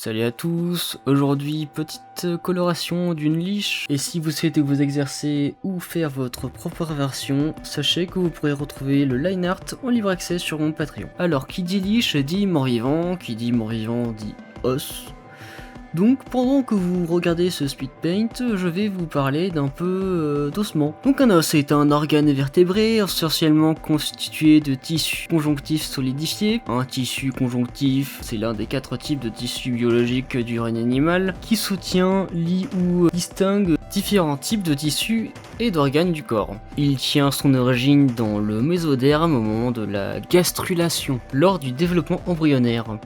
Salut à tous, aujourd'hui petite coloration d'une liche, et si vous souhaitez vous exercer ou faire votre propre version, sachez que vous pourrez retrouver le line art en libre accès sur mon Patreon. Alors qui dit liche dit mort-vivant, qui dit mort-vivant dit os. Donc pendant que vous regardez ce speed paint, je vais vous parler d'un peu d'ossement. Donc un os est un organe vertébré essentiellement constitué de tissus conjonctifs solidifiés. Un tissu conjonctif, c'est l'un des 4 types de tissus biologiques du règne animal qui soutient, lie ou distingue différents types de tissus et d'organes du corps. Il tient son origine dans le mésoderme au moment de la gastrulation, lors du développement embryonnaire.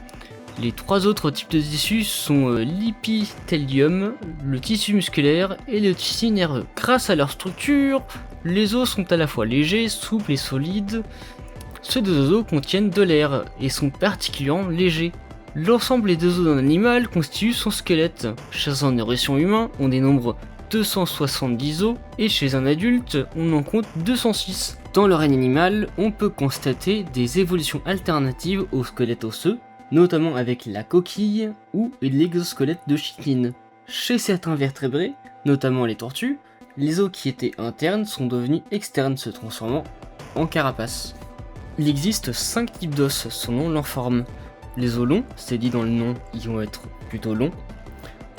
Les 3 autres types de tissus sont l'épithélium, le tissu musculaire et le tissu nerveux. Grâce à leur structure, les os sont à la fois légers, souples et solides. Ceux des os contiennent de l'air et sont particulièrement légers. L'ensemble des os d'un animal constitue son squelette. Chez un nourrisson humain, on dénombre 270 os et chez un adulte, on en compte 206. Dans le règne animal, on peut constater des évolutions alternatives au squelette osseux, notamment avec la coquille ou l'exosquelette de chitinine. Chez certains vertébrés, notamment les tortues, les os qui étaient internes sont devenus externes, se transformant en carapace. Il existe 5 types d'os selon leur forme. Les os longs, c'est dit dans le nom, ils vont être plutôt longs.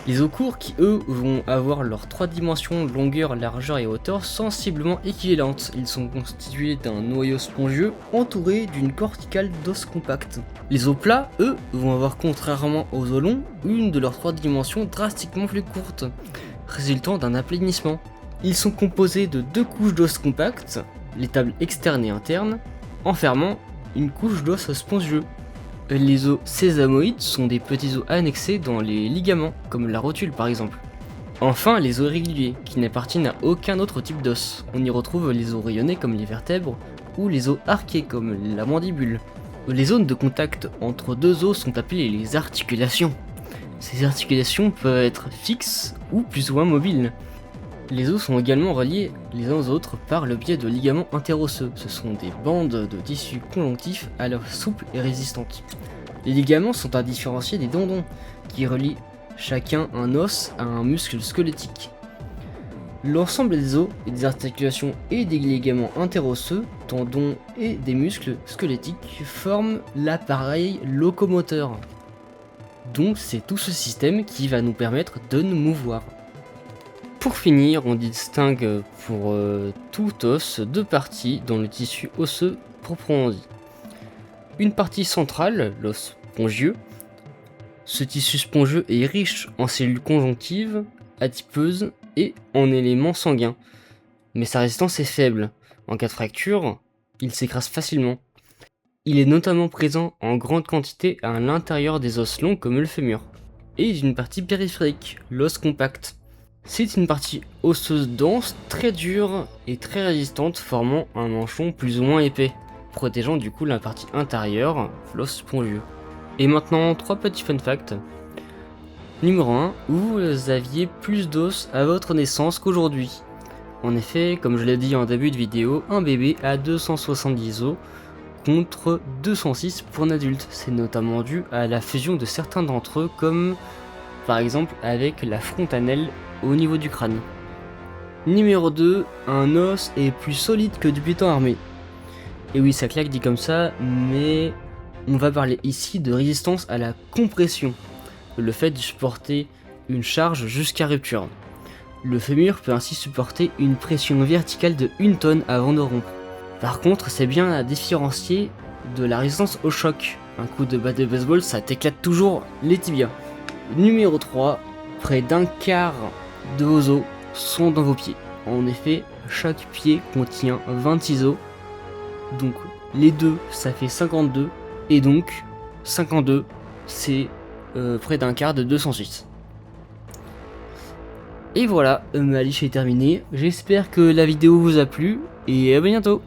Les os courts qui eux vont avoir leurs 3 dimensions, longueur, largeur et hauteur sensiblement équivalentes. Ils sont constitués d'un noyau spongieux entouré d'une corticale d'os compacts. Les os plats, eux, vont avoir contrairement aux os longs, une de leurs 3 dimensions drastiquement plus courte, résultant d'un aplanissement. Ils sont composés de 2 couches d'os compacts, les tables externes et internes, enfermant une couche d'os spongieux. Les os sésamoïdes sont des petits os annexés dans les ligaments, comme la rotule par exemple. Enfin, les os réguliers, qui n'appartiennent à aucun autre type d'os. On y retrouve les os rayonnés comme les vertèbres, ou les os arqués comme la mandibule. Les zones de contact entre 2 os sont appelées les articulations. Ces articulations peuvent être fixes ou plus ou moins mobiles. Les os sont également reliés les uns aux autres par le biais de ligaments interosseux. Ce sont des bandes de tissus conjonctifs à la souples et résistantes. Les ligaments sont à différencier des tendons, qui relient chacun un os à un muscle squelettique. L'ensemble des os et des articulations et des ligaments interosseux, tendons et des muscles squelettiques forment l'appareil locomoteur. Donc c'est tout ce système qui va nous permettre de nous mouvoir. Pour finir, on distingue pour tout os 2 parties dans le tissu osseux proprement dit. Une partie centrale, l'os spongieux. Ce tissu spongieux est riche en cellules conjonctives, adipeuses et en éléments sanguins. Mais sa résistance est faible. En cas de fracture, il s'écrase facilement. Il est notamment présent en grande quantité à l'intérieur des os longs comme le fémur. Et d'une partie périphérique, l'os compact. C'est une partie osseuse dense, très dure et très résistante, formant un manchon plus ou moins épais, protégeant du coup la partie intérieure, l'os spongieux. Et maintenant, 3 petits fun facts. Numéro 1, vous aviez plus d'os à votre naissance qu'aujourd'hui. En effet, comme je l'ai dit en début de vidéo, un bébé a 270 os contre 206 pour un adulte. C'est notamment dû à la fusion de certains d'entre eux, comme par exemple avec la fontanelle au niveau du crâne. Numéro 2, un os est plus solide que du béton armé. Et oui, ça claque dit comme ça, mais on va parler ici de résistance à la compression, le fait de supporter une charge jusqu'à rupture. Le fémur peut ainsi supporter une pression verticale de 1 tonne avant de rompre. Par contre, c'est bien à différencier de la résistance au choc. Un coup de batte de baseball, ça t'éclate toujours les tibias. Numéro 3, près d'un quart de vos os sont dans vos pieds. En effet, chaque pied contient 26 os. Donc les deux, ça fait 52. Et donc 52, c'est près d'un quart de 206. Et voilà, ma liche est terminée. J'espère que la vidéo vous a plu et à bientôt.